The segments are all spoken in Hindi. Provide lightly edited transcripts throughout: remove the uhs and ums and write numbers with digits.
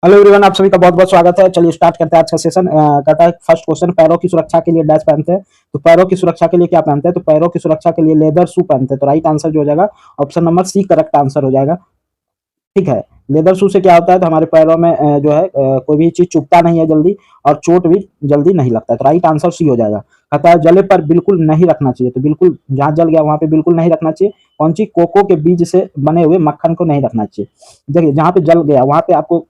हेलो एवरीवन, आप सभी का बहुत बहुत स्वागत है। चलिए स्टार्ट करते हैं आज का सेशन। कहता है फर्स्ट क्वेश्चन, पैरों की सुरक्षा के लिए डैश पहनते हैं। तो पैरों की सुरक्षा के लिए क्या पहनते हैं? तो पैरों की सुरक्षा के लिए लेदर शू पहनते हैं। तो राइट आंसर जो हो जाएगा option number C correct answer हो जाएगा। ठीक है। लेदर शू से क्या होता है? तो हमारे पैरों में जो है कोई भी चीज चुभता नहीं है जल्दी, और चोट भी जल्दी नहीं लगता है। तो राइट आंसर सी हो जाएगा। कहता है जले पर बिल्कुल नहीं रखना चाहिए। तो बिल्कुल जहां जल गया वहां पे बिल्कुल नहीं रखना चाहिए। कौन सी? कोको के बीज से बने हुए मक्खन को नहीं रखना चाहिए। देखिए, जहां पे जल गया वहां पे आपको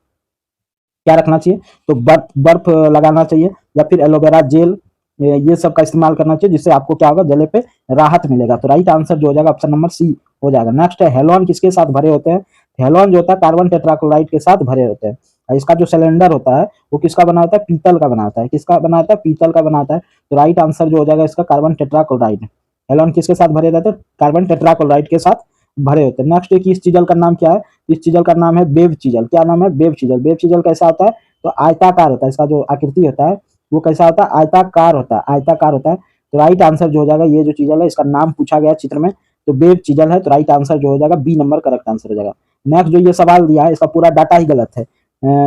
क्या रखना चाहिए? तो बर्फ बर्फ लगाना चाहिए, या फिर एलोवेरा जेल, ये सब का इस्तेमाल करना चाहिए, जिससे आपको क्या होगा? जले पे राहत मिलेगा। तो राइट आंसर जो हो जाएगा ऑप्शन नंबर सी हो जाएगा। नेक्स्ट है, हेलोन किसके साथ भरे होते हैं? हेलोन जो होता है कार्बन टेट्राक्लोराइड के साथ भरे होते हैं। और इसका जो सिलेंडर होता है वो किसका बना होता है? पीतल का बना होता है। किसका बना होता है? पीतल का बना होता है। तो राइट आंसर जो हो जाएगा इसका कार्बन टेट्राक्लोराइड। हेलोन किसके साथ भरे रहते हैं? कार्बन टेट्राक्लोराइड के साथ भरे होते हैं। नेक्स्ट है कि इस चीजल का नाम क्या है? इस चीजल का नाम है बेव चीजल। क्या नाम है? बेव चीजल। बेव चीजल कैसा होता है? तो आयताकार होता है। इसका जो आकृति होता है वो कैसा होता है? आयताकार होता है। आयताकार होता है। तो राइट आंसर जो हो जाएगा, ये जो चीजल है इसका नाम पूछा गया चित्र में, तो बेव चीजल है। तो राइट आंसर जो हो जाएगा बी नंबर करेक्ट आंसर हो जाएगा। नेक्स्ट जो ये सवाल दिया है इसका पूरा डाटा ही गलत है।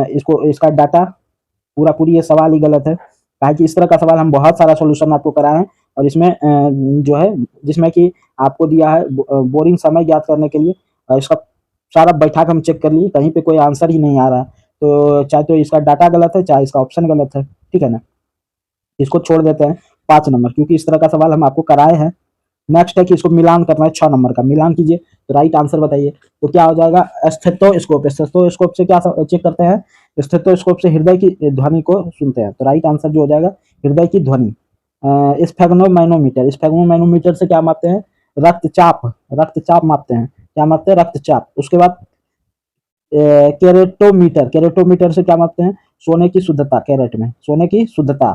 इसको इसका डाटा पूरा पूरी ये सवाल ही गलत है। कहा कि इस तरह का सवाल हम बहुत सारा सोल्यूशन आपको कराए हैं, और इसमें जो है जिसमें कि आपको दिया है बोरिंग समय ज्ञात करने के लिए। इसका सारा बैठा के हम चेक कर लिए, कहीं पे कोई आंसर ही नहीं आ रहा। तो चाहे तो इसका डाटा गलत है, चाहे इसका ऑप्शन गलत है। ठीक है ना? इसको छोड़ देते हैं 5 नंबर, क्योंकि इस तरह का सवाल हम आपको कराए हैं। नेक्स्ट है कि इसको मिलान करना है 6 नंबर का। मिलान कीजिए। तो राइट आंसर बताइए। तो क्या हो जाएगा? स्टेथोस्कोप। स्टेथोस्कोप से क्या चेक करते हैं? स्टेथोस्कोप से हृदय की ध्वनि को सुनते हैं। तो राइट आंसर जो हो जाएगा हृदय की ध्वनि। स्फेग्नोमैनोमीटर। स्फेग्नोमैनोमीटर से क्या मापते हैं? रक्तचाप। रक्तचाप मापते हैं। क्या मापते हैं? रक्तचाप। उसके बाद केरेटोमीटर। केरेटोमीटर से क्या मापते हैं? सोने की शुद्धता। कैरेट में सोने की शुद्धता।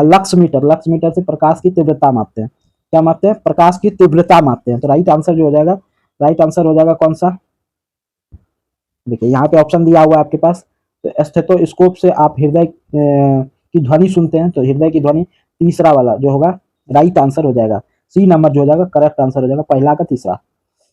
लक्समीटर। लक्समीटर से प्रकाश की तीव्रता मापते हैं। क्या मापते हैं? प्रकाश की तीव्रता मापते हैं। तो राइट आंसर जो हो जाएगा, राइट आंसर हो जाएगा कौन सा? देखिए यहाँ पे ऑप्शन दिया हुआ है आपके पास। तो स्टेथोस्कोप से आप हृदय की ध्वनि सुनते हैं। तो हृदय की ध्वनि तीसरा वाला जो होगा राइट आंसर हो जाएगा। सी नंबर जो हो जाएगा करेक्ट आंसर हो जाएगा, पहला का तीसरा।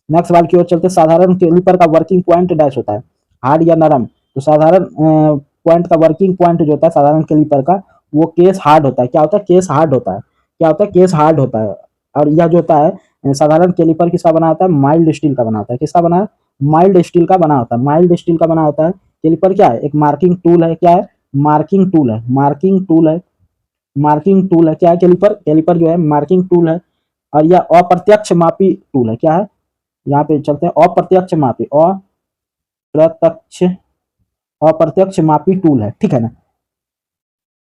नेक्स्ट सवाल की ओर चलते। साधारण कैलिपर का वर्किंग पॉइंट डैश होता है, हार्ड या नरम? तो साधारण पॉइंट का वर्किंग पॉइंट जो होता है साधारण कैलिपर का, वो केस हार्ड होता है। क्या होता है? केस हार्ड होता है। क्या होता है? केस हार्ड होता है। और यह जो होता है साधारण कैलिपर किसका बना होता है? माइल्ड स्टील का बना होता है। किसका बना है? माइल्ड स्टील का बना होता है। माइल्ड स्टील का बना होता है। कैलिपर क्या है? एक मार्किंग टूल है। क्या है? मार्किंग टूल है। मार्किंग टूल है। मार्किंग टूल है। क्या है? कैलिपर कैलिपर जो है मार्किंग टूल है। और यह अप्रत्यक्ष मापी टूल है। क्या है? यहाँ पे चलते हैं। अप्रत्यक्ष मापी, अप्रत्यक्ष अप्रत्यक्ष मापी टूल है। ठीक है ना?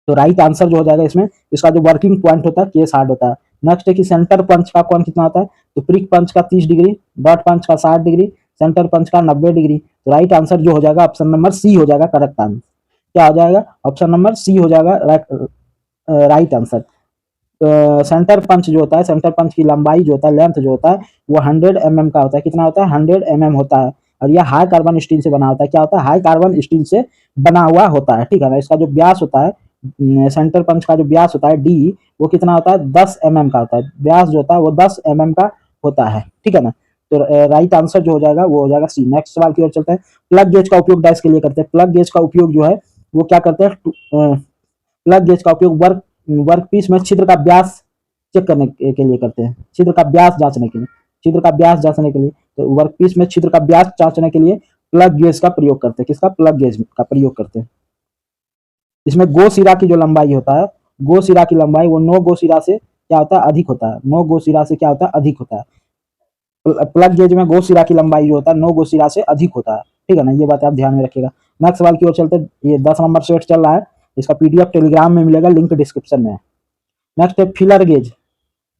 तो राइट आंसर जो हो जाएगा इसमें, इसका जो वर्किंग पॉइंट होता है केस हार्ड होता है। नेक्स्ट है कि सेंटर पंच का कोण कितना होता है? तो प्रिक पंच का 30 डिग्री, डॉट पंच का 60 डिग्री, सेंटर पंच का 90 डिग्री। तो राइट आंसर जो हो जाएगा ऑप्शन नंबर सी हो जाएगा करेक्ट आंसर। क्या हो जाएगा? ऑप्शन नंबर सी हो जाएगा राइट आंसर। सेंटर पंच जो होता है, सेंटर पंच की लंबाई जो होता है, लेंथ जो होता है, वो 100 mm का होता है। कितना होता है? 100 mm होता है। और यह हाई कार्बन स्टील से बना होता है। क्या होता है? हाई कार्बन स्टील से बना हुआ होता है। ठीक है ना? इसका जो व्यास होता है, सेंटर पंच का जो व्यास होता है डी, वो कितना होता है? 10 mm का होता है। व्यास जो होता है वो 10 mm का होता है। ठीक है ना? तो राइट आंसर जो हो जाएगा वो हो जाएगा सी। नेक्स्ट सवाल की ओर चलते हैं। प्लग गेज का उपयोग डैश के लिए करते हैं। प्लग गेज का उपयोग जो है वो क्या करते हैं? प्लग गेज का उपयोग वर्क पीस में छिद्र का व्यास चेक करने के लिए करते हैं। छिद्र का व्यास जांचने के लिए। छिद्र का व्यास जांचने के लिए। तो वर्क पीस में छिद्र का व्यास जांचने के लिए प्लग गेज का प्रयोग करते हैं। किसका? प्लग गेज का प्रयोग करते हैं। इसमें गो सिरा की जो लंबाई होता है, गो सिरा की लंबाई वो नो गो सिरा से क्या होता है? अधिक होता है। नो गो सिरा से क्या होता है? अधिक होता है। प्लग गेज में गो सिरा की लंबाई जो होता है नो गो सिरा से अधिक होता है। ठीक है ना? ये बात आप ध्यान में रखिएगा। नेक्स्ट सवाल की ओर चलते। ये 10 नंबर सेट चल रहा है। इसका पीडीएफ टेलीग्राम में मिलेगा, लिंक डिस्क्रिप्शन में है। नेक्स्ट है फिलर गेज।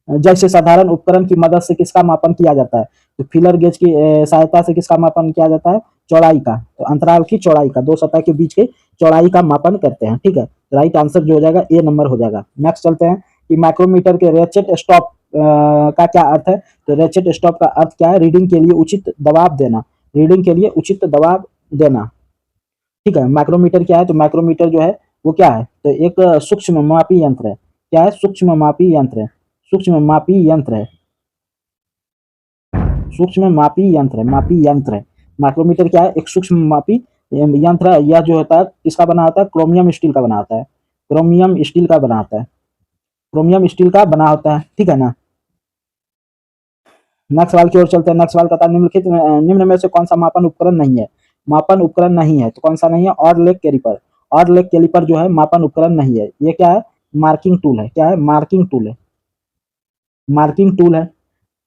जैसे साधारण उपकरण की मदद से किसका मापन किया जाता है? तो फिलर गेज की सहायता से किसका मापन किया जाता है? चौड़ाई का। तो अंतराल की चौड़ाई का, दो सतह के बीच की चौड़ाई का मापन करते हैं। ठीक है? राइट आंसर जो हो जाएगा ए नंबर हो जाएगा। नेक्स्ट चलते हैं कि माइक्रोमीटर के रेचेट स्टॉप का क्या अर्थ है? तो रेचेट स्टॉप का अर्थ क्या है? रीडिंग के लिए उचित दबाव देना। रीडिंग के लिए उचित दबाव देना। ठीक है? माइक्रोमीटर क्या है? तो माइक्रोमीटर जो है वो क्या है? तो एक सूक्ष्म मापी यंत्र है। क्या है? सूक्ष्म मापी यंत्र है। सूक्ष्म मापी यंत्र है। सूक्ष्म मापी यंत्र है। मापी यंत्र है। माइक्रोमीटर क्या है? एक सूक्ष्म मापी यंत्र यह जो होता है किसका बना होता है, क्रोमियम स्टील का बना होता है, क्रोमियम स्टील का बना होता है, क्रोमियम स्टील का बना होता है, ठीक है ना। नेक्स्ट सवाल की ओर चलते हैं। नेक्स्ट सवाल कहता है निम्न में से कौन सा मापन उपकरण नहीं है, मापन उपकरण नहीं है तो कौन सा नहीं है, odd leg caliper, odd leg caliper जो है मापन उपकरण नहीं है। ये क्या है, मार्किंग टूल है, क्या है, मार्किंग टूल है, मार्किंग टूल है।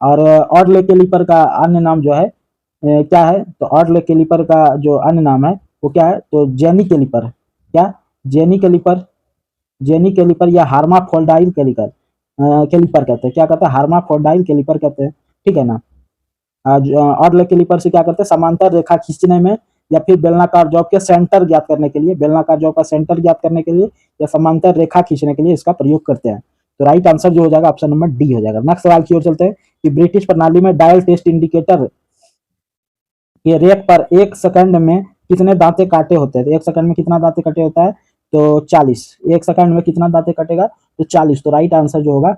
और ऑड लेग कैलिपर का अन्य नाम जो है क्या है, तो ऑड लेग कैलिपर का जो अन्य नाम है वो क्या है, तो जेनी कैलिपर, क्या, जेनी कैलिपर, जेनी कैलिपर या हार्माफोल्डाइल कैलिपर, कैलिपर कहते हैं, क्या कहते हैं, हार्माफोल्डाइल कैलिपर कहते हैं, ठीक है ना। ऑड लेग कैलिपर से क्या करते हैं, समांतर रेखा खींचने में या फिर बेलनाकार जॉब के सेंटर ज्ञात करने के लिए, बेलनाकार जॉब का सेंटर ज्ञात करने के लिए या समांतर रेखा खींचने के लिए इसका प्रयोग करते हैं। तो राइट आंसर जो हो जाएगा ऑप्शन नंबर डी हो जाएगा। नेक्स्ट सवाल की ओर चलते हैं कि ब्रिटिश प्रणाली में डायल टेस्ट इंडिकेटर के रेक पर 1 सेकंड में कितने दांते काटे होते हैं, तो 1 सेकंड में कितना दांते कटे होता है, तो 40, 1 सेकंड में कितना दांते कटेगा, तो 40। तो राइट आंसर जो होगा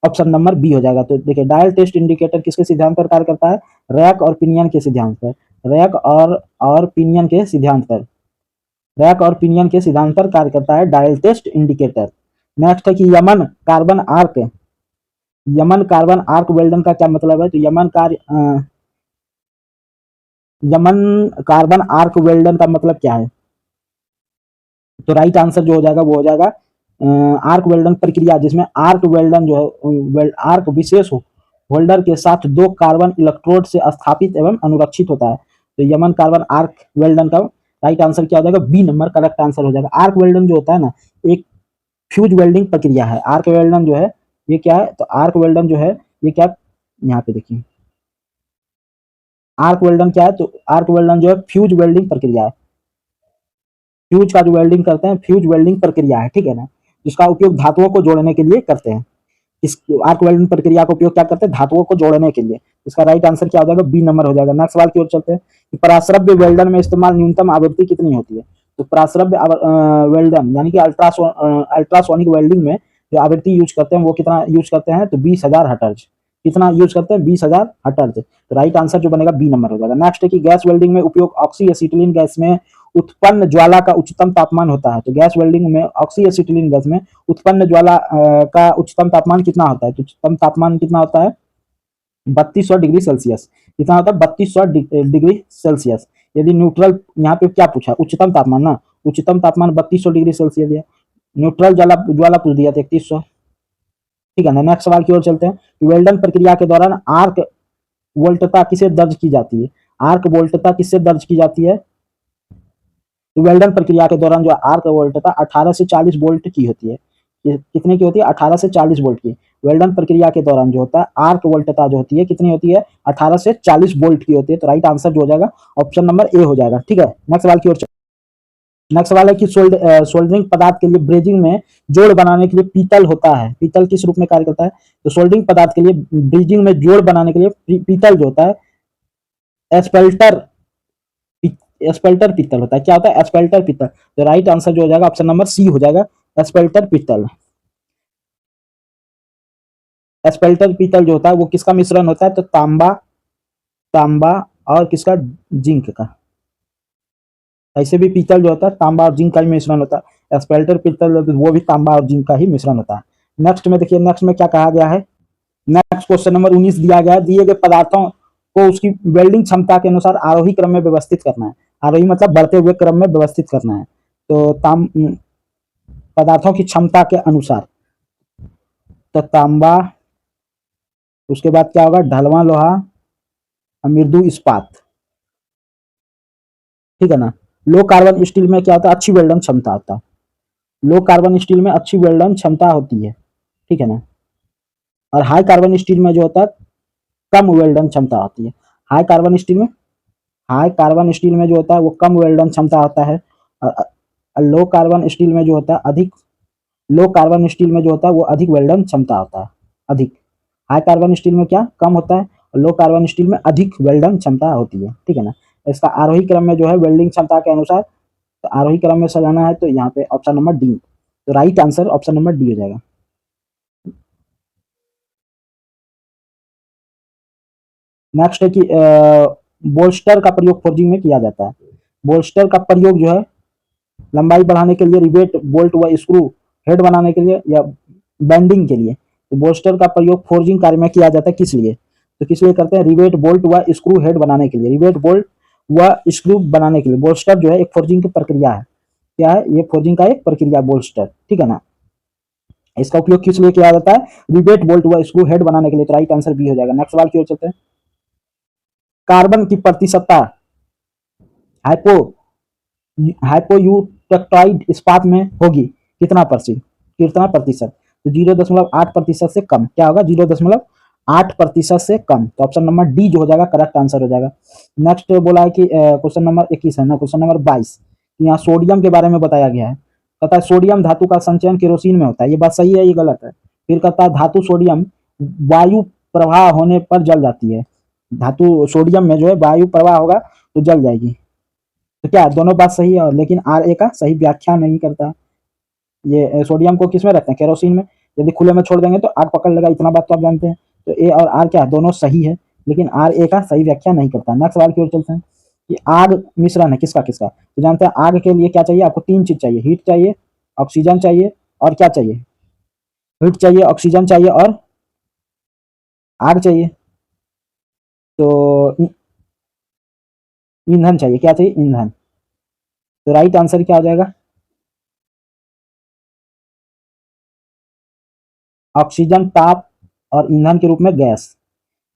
ऑप्शन नंबर बी हो जाएगा। तो देखिए डायल टेस्ट इंडिकेटर किसके सिद्धांत पर कार्य करता है, रैक और पिनियन के सिद्धांत पर, रैक और पिनियन के सिद्धांत पर, रैक और पिनियन के सिद्धांत पर कार्य करता है डायल टेस्ट इंडिकेटर। नेक्स्ट है कि यमन कार्बन आर्क वेल्डन का क्या मतलब है, तो यमन कार्बन आर्क वेल्डन का मतलब क्या है, तो राइट आंसर जो हो जाएगा वो हो जाएगा आर्क वेल्डन प्रक्रिया जिसमें आर्क वेल्डन जो है आर्क विशेष हो होल्डर के साथ 2 कार्बन इलेक्ट्रोड से स्थापित एवं अनुरक्षित होता है। तो यमन कार्बन आर्क वेल्डन का राइट आंसर क्या हो जाएगा, बी नंबर करेक्ट आंसर हो जाएगा। आर्क वेल्डन जो होता है ना एक फ्यूज वेल्डिंग प्रक्रिया है। आर्क वेल्डन जो है ये क्या है, तो आर्क वेल्डन जो है ये क्या, यहाँ पे देखिए आर्क वेल्डन क्या है, तो आर्क वेल्डन जो है फ्यूज वेल्डिंग प्रक्रिया है, फ्यूज का जो वेल्डिंग करते हैं फ्यूज वेल्डिंग प्रक्रिया है, ठीक है ना, जिसका उपयोग धातुओं को जोड़ने के लिए करते हैं। इस आर्क वेल्डिंग प्रक्रिया का उपयोग क्या करते हैं, धातुओं को जोड़ने के लिए। इसका राइट आंसर क्या हो जाएगा, बी नंबर हो जाएगा। नेक्स्ट सवाल की ओर चलते हैं कि पराश्रव्य वेल्डन में इस्तेमाल न्यूनतम आवृत्ति कितनी होती है, तो पराश्रव्य वेल्डन यानी कि अल्ट्रासोनिक वेल्डिंग में जो आवृत्ति यूज करते हैं वो कितना यूज करते हैं, तो 20,000 हर्ट्ज, कितना यूज करते हैं, 20,000 हर्ट्ज। तो राइट आंसर जो बनेगा बी नंबर हो जाएगा। नेक्स्ट है कि गैस वेल्डिंग में उपयोग ऑक्सी एसिटिलीन गैस में उत्पन्न ज्वाला का उच्चतम तापमान होता है। तो गैस वेल्डिंग में ऑक्सी एसिटिलीन गैस में उत्पन्न ज्वाला का उच्चतम तापमान कितना होता है, तो उच्चतम तापमान कितना होता है, 3200 डिग्री सेल्सियस। कितना होता है, 3200 डिग्री सेल्सियस। यदि न्यूट्रल, यहाँ पे क्या पूछा, उच्चतम तापमान ना, उच्चतम तापमान 3200 डिग्री सेल्सियस दिया, न्यूट्रल ज्वाला ज्वाला पूछ दिया 3300, ठीक है ना। नेक्स्ट सवाल की ओर चलते हैं। वेल्डन प्रक्रिया के दौरान आर्क वोल्टता किसे दर्ज की जाती है, आर्क वोल्टता किससे दर्ज की जाती है, तो वेल्डन प्रक्रिया के दौरान जो आर्क वोल्टता 18 से 40 वोल्ट की होती है। ये कितने की होती है, 18 से 40 वोल्ट की। वेल्डन प्रक्रिया के दौरान जो होता है आर्क वोल्टता जो होती है कितनी होती है, 18 से 40 वोल्ट की होती है। तो राइट आंसर जो हो जाएगा ऑप्शन नंबर ए हो जाएगा, ठीक है। नेक्स्ट सवाल की ओर, नेक्स्ट सवाल है कि सोल्डरिंग पदार्थ के लिए ब्रेजिंग में जोड़ बनाने के लिए पीतल होता है, पीतल किस रूप में कार्य करता है, तो सोल्डरिंग पदार्थ के लिए ब्रेजिंग में जोड़ बनाने के लिए पीतल जो होता है एस्पेल्टर, एस्पेल्टर पित्तल होता है। क्या होता है, एस्पेल्टर पित्तल। तो राइट आंसर जो हो जाएगा ऑप्शन नंबर सी हो जाएगा, एस्पेल्टर पित्तल। एस्पेल्टर पित्तल जो होता है वो किसका मिश्रण होता है, तो तांबा, तांबा और किसका, जिंक का। ऐसे भी पीतल जो होता है तांबा और जिंक का ही मिश्रण होता है, एस्पेल्टर पित्तल वो भी तांबा और जिंक का ही मिश्रण होता है। नेक्स्ट में देखिए, नेक्स्ट में क्या कहा गया है, नेक्स्ट क्वेश्चन नंबर 19 दिया गया है, दिए गए पदार्थों को उसकी वेल्डिंग क्षमता के अनुसार आरोही क्रम में व्यवस्थित करना है। आरोही मतलब बढ़ते हुए क्रम में व्यवस्थित करना है। तो पदार्थों की क्षमता के अनुसार, तो तांबा, उसके बाद क्या होगा, ढलवां लोहा, मृदु इस्पात, ठीक है ना। लो कार्बन स्टील में क्या होता है, अच्छी वेल्डन क्षमता होता है। लो कार्बन स्टील में अच्छी वेल्डन क्षमता होती है, ठीक है ना। और हाई कार्बन स्टील में जो होता है कम वेल्डन क्षमता होती है। हाई कार्बन स्टील में, हाई कार्बन स्टील में जो होता है वो कम वेल्डन क्षमता होता है। लो कार्बन स्टील में जो होता है अधिक, लो कार्बन स्टील में जो होता है वो अधिक वेल्डन क्षमता होता है, अधिक। हाई कार्बन स्टील में क्या कम होता है, और लो कार्बन स्टील में अधिक वेल्डन क्षमता होती है, ठीक है ना। इसका आरोही क्रम में जो है वेल्डिंग क्षमता के अनुसार, तो आरोही क्रम में सजाना है तो यहाँ पे ऑप्शन नंबर डी, तो right answer option number D हो जाएगा। नेक्स्ट है कि बोल्स्टर का प्रयोग फोर्जिंग में किया जाता है। बोल्स्टर का प्रयोग जो है लंबाई बढ़ाने के लिए, रिवेट बोल्ट व स्क्रू हेड बनाने के लिए, या बैंडिंग के लिए। तो बोल्स्टर का प्रयोग फोर्जिंग कार्य में किया जाता है, किस लिए? तो किस लिए करते हैं? रिवेट बोल्ट व स्क्रू हेड बनाने के लिए, रिवेट बोल्ट व स्क्रू बनाने के लिए। बोल्स्टर जो है एक फोर्जिंग की प्रक्रिया है। क्या है ये? फोर्जिंग का एक प्रक्रिया बोल्स्टर, ठीक है ना। इसका उपयोग किस लिए किया जाता है? रिवेट बोल्ट व स्क्रू हेड बनाने के लिए। तो राइट आंसर बी हो जाएगा। नेक्स्ट सवाल की ओर चलते हैं। कार्बन की प्रतिशतता हाइपो हाइपोयूटेक्टाइड इस्पात में होगी कितना प्रतिशत? तो 0.8% से कम। क्या होगा? 0.8% से कम। तो ऑप्शन नंबर डी जो हो जाएगा करेक्ट आंसर हो जाएगा। नेक्स्ट बोला है कि क्वेश्चन नंबर 21 है ना, क्वेश्चन नंबर 22 यहाँ सोडियम के बारे में बताया गया है। कहता है सोडियम धातु का संचयन केरोसिन में होता है। ये बात सही है, ये गलत है? फिर कहता है धातु सोडियम वायु प्रवाह होने पर जल जाती है। धातु सोडियम में जो है वायु प्रवाह होगा तो जल जाएगी। तो क्या दोनों बात सही है, लेकिन आर ए का सही व्याख्या नहीं करता। ये सोडियम को किस में रखते हैं? केरोसिन में। यदि खुले में छोड़ देंगे तो आग पकड़ लेगा, इतना बात तो आप जानते हैं। तो ए और आर क्या है? दोनों सही है, लेकिन आर ए का सही व्याख्या नहीं करता। नेक्स्ट सवाल की ओर चलते हैं कि आग मिश्रण है किसका किसका। तो जानते हैं आग के लिए क्या चाहिए आपको? 3 चीज चाहिए, हीट चाहिए, ऑक्सीजन चाहिए, और क्या चाहिए? हीट चाहिए, ऑक्सीजन चाहिए, और आग चाहिए। तो ईंधन चाहिए। क्या चाहिए? ईंधन। तो राइट आंसर क्या हो जाएगा? ऑक्सीजन ताप और ईंधन के रूप में गैस।